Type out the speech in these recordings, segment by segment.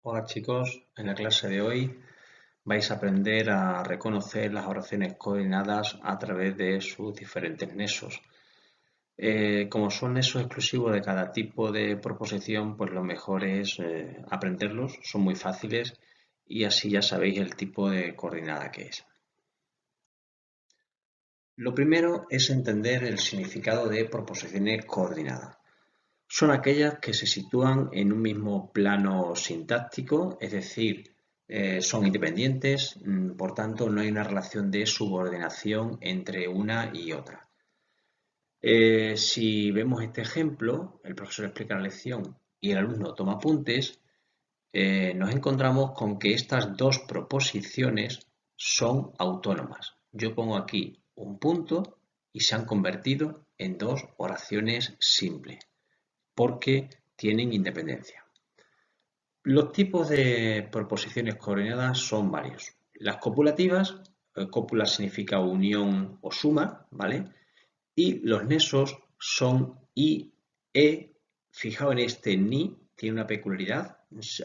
Hola chicos, en la clase de hoy vais a aprender a reconocer las oraciones coordinadas a través de sus diferentes nexos. Como son nexos exclusivos de cada tipo de proposición, pues lo mejor es aprenderlos, son muy fáciles y así ya sabéis el tipo de coordinada que es. Lo primero es entender el significado de proposiciones coordinadas. Son aquellas que se sitúan en un mismo plano sintáctico, es decir, son independientes, por tanto no hay una relación de subordinación entre una y otra. Si vemos este ejemplo, el profesor explica la lección y el alumno toma apuntes, nos encontramos con que estas dos proposiciones son autónomas. Yo pongo aquí un punto y se han convertido en dos oraciones simples porque tienen independencia. Los tipos de proposiciones coordinadas son varios. Las copulativas, cópula significa unión o suma, ¿vale? Y los nexos son i, e. Fijaos en este ni, tiene una peculiaridad,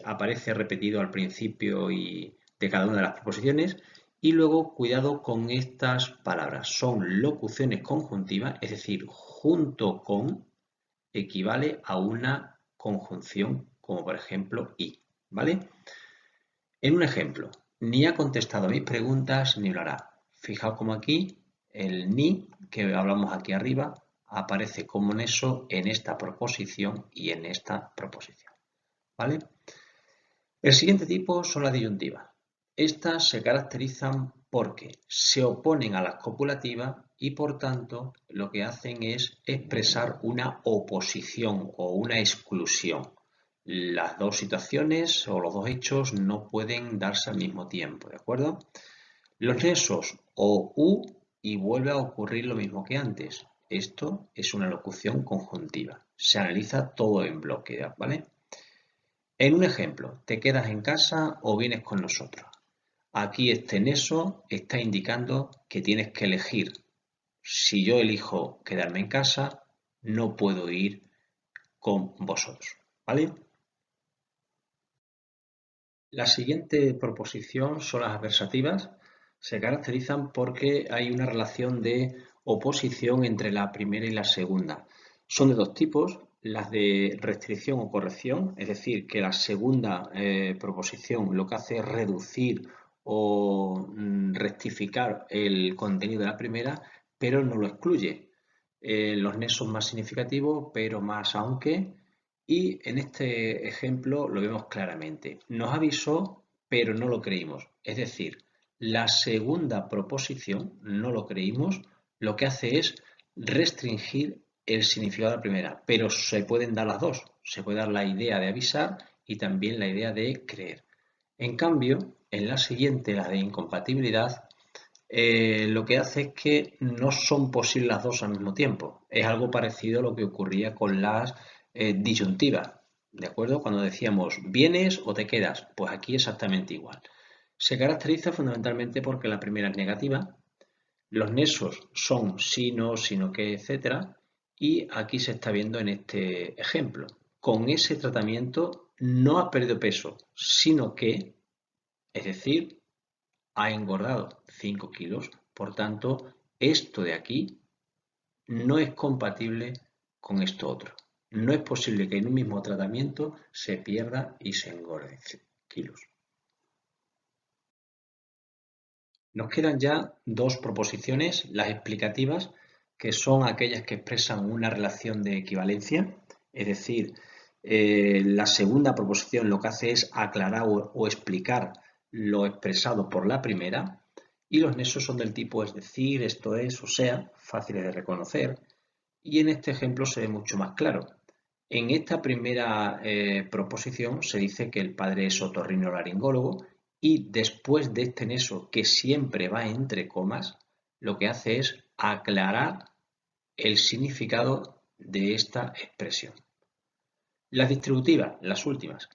aparece repetido al principio y de cada una de las proposiciones. Y luego, cuidado con estas palabras, son locuciones conjuntivas, es decir, junto con equivale a una conjunción, como por ejemplo y, ¿vale? En un ejemplo, ni ha contestado a mis preguntas ni lo hará. Fijaos como aquí el ni que hablamos aquí arriba aparece como nexo en esta proposición y en esta proposición, ¿vale? El siguiente tipo son las disyuntivas. Estas se caracterizan porque se oponen a las copulativas y por tanto lo que hacen es expresar una oposición o una exclusión. Las dos situaciones o los dos hechos no pueden darse al mismo tiempo, ¿de acuerdo? Los nexos o u y vuelve a ocurrir lo mismo que antes. Esto es una locución conjuntiva. Se analiza todo en bloque, ¿vale? En un ejemplo, te quedas en casa o vienes con nosotros. Aquí este nexo está indicando que tienes que elegir. Si yo elijo quedarme en casa, no puedo ir con vosotros, ¿vale? La siguiente proposición son las adversativas. Se caracterizan porque hay una relación de oposición entre la primera y la segunda. Son de dos tipos, las de restricción o corrección, es decir, que la segunda proposición lo que hace es reducir o rectificar el contenido de la primera, pero no lo excluye. Los nexos más significativos, pero más aunque, y en este ejemplo lo vemos claramente. Nos avisó, pero no lo creímos. Es decir, la segunda proposición, no lo creímos, lo que hace es restringir el significado de la primera, pero se pueden dar las dos. Se puede dar la idea de avisar y también la idea de creer. En cambio, en la siguiente, la de incompatibilidad, lo que hace es que no son posibles las dos al mismo tiempo. Es algo parecido a lo que ocurría con las disyuntivas, ¿de acuerdo? Cuando decíamos vienes o te quedas, pues aquí exactamente igual. Se caracteriza fundamentalmente porque la primera es negativa, los nexos son si no, sino que, etcétera, y aquí se está viendo en este ejemplo. Con ese tratamiento no ha perdido peso, sino que, es decir, ha engordado 5 kilos, por tanto, esto de aquí no es compatible con esto otro. No es posible que en un mismo tratamiento se pierda y se engorde kilos. Nos quedan ya dos proposiciones, las explicativas, que son aquellas que expresan una relación de equivalencia, es decir, la segunda proposición lo que hace es aclarar o explicar lo expresado por la primera, y los nexos son del tipo es decir, esto es, o sea, fáciles de reconocer, y en este ejemplo se ve mucho más claro. En esta primera proposición se dice que el padre es otorrinolaringólogo y después de este nexo que siempre va entre comas, lo que hace es aclarar el significado de esta expresión. Las distributivas, las últimas,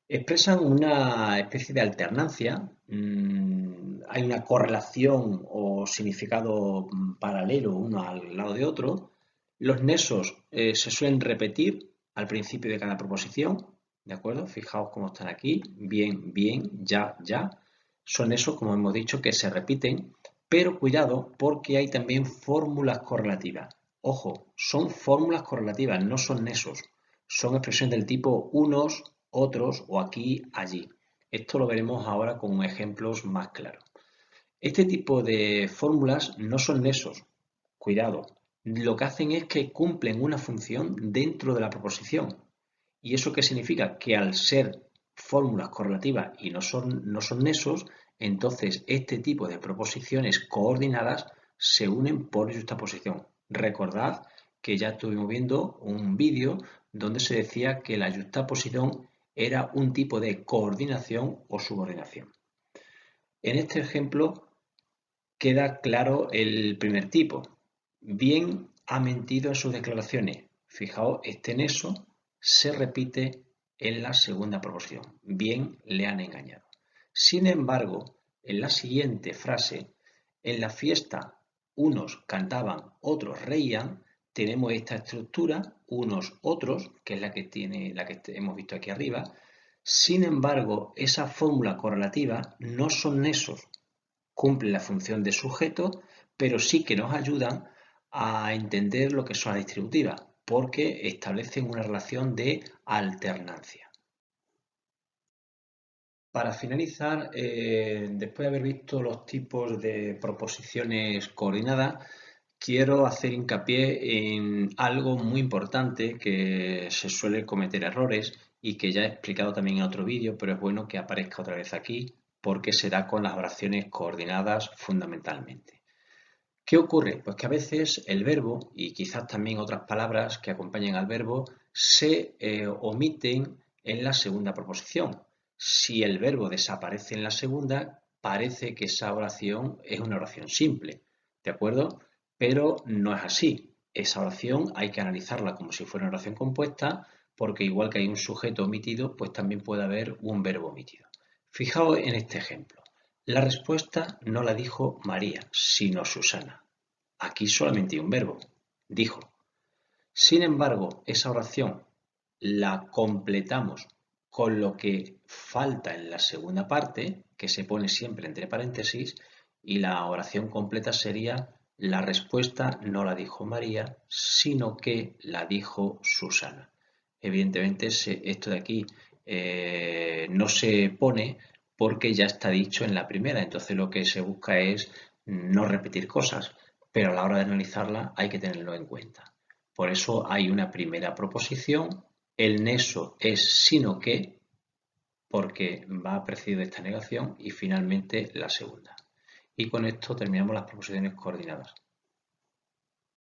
expresan una especie de alternancia, hay una correlación o significado paralelo uno al lado de otro. Los nexos se suelen repetir al principio de cada proposición, ¿De acuerdo? Fijaos cómo están aquí. Bien, bien, ya, ya. Son esos, como hemos dicho, que se repiten, pero cuidado porque hay también fórmulas correlativas. Ojo, son fórmulas correlativas, no son nesos. Son expresiones del tipo unos, otros o aquí, allí. Esto lo veremos ahora con ejemplos más claros. Este tipo de fórmulas no son nesos. Cuidado. Lo que hacen es que cumplen una función dentro de la proposición. ¿Y eso qué significa? Que al ser fórmulas correlativas y no son nesos, entonces este tipo de proposiciones coordinadas se unen por yuxtaposición. Recordad que ya estuvimos viendo un vídeo donde se decía que la yuxtaposición era un tipo de coordinación o subordinación. En este ejemplo queda claro el primer tipo. Bien ha mentido en sus declaraciones. Fijaos, este neso se repite en la segunda proposición. Bien le han engañado. Sin embargo, en la siguiente frase, en la fiesta unos cantaban, otros reían, tenemos esta estructura, unos, otros, que es la que hemos visto aquí arriba. Sin embargo, esa fórmula correlativa no son nesos, cumplen la función de sujeto, pero sí que nos ayudan a entender lo que son las distributivas, porque establecen una relación de alternancia. Para finalizar, después de haber visto los tipos de proposiciones coordinadas, quiero hacer hincapié en algo muy importante que se suele cometer errores y que ya he explicado también en otro vídeo, pero es bueno que aparezca otra vez aquí porque se da con las oraciones coordinadas fundamentalmente. ¿Qué ocurre? Pues que a veces el verbo y quizás también otras palabras que acompañan al verbo se omiten en la segunda proposición. Si el verbo desaparece en la segunda, parece que esa oración es una oración simple, ¿de acuerdo? Pero no es así. Esa oración hay que analizarla como si fuera una oración compuesta, porque igual que hay un sujeto omitido, pues también puede haber un verbo omitido. Fijaos en este ejemplo. La respuesta no la dijo María, sino Susana. Aquí solamente hay un verbo, dijo. Sin embargo, esa oración la completamos con lo que falta en la segunda parte, que se pone siempre entre paréntesis, y la oración completa sería: la respuesta no la dijo María, sino que la dijo Susana. Evidentemente, esto de aquí no se pone porque ya está dicho en la primera, entonces lo que se busca es no repetir cosas, pero a la hora de analizarla hay que tenerlo en cuenta. Por eso hay una primera proposición, el neso es sino que, porque va precedido de esta negación, y finalmente la segunda. Y con esto terminamos las proposiciones coordinadas.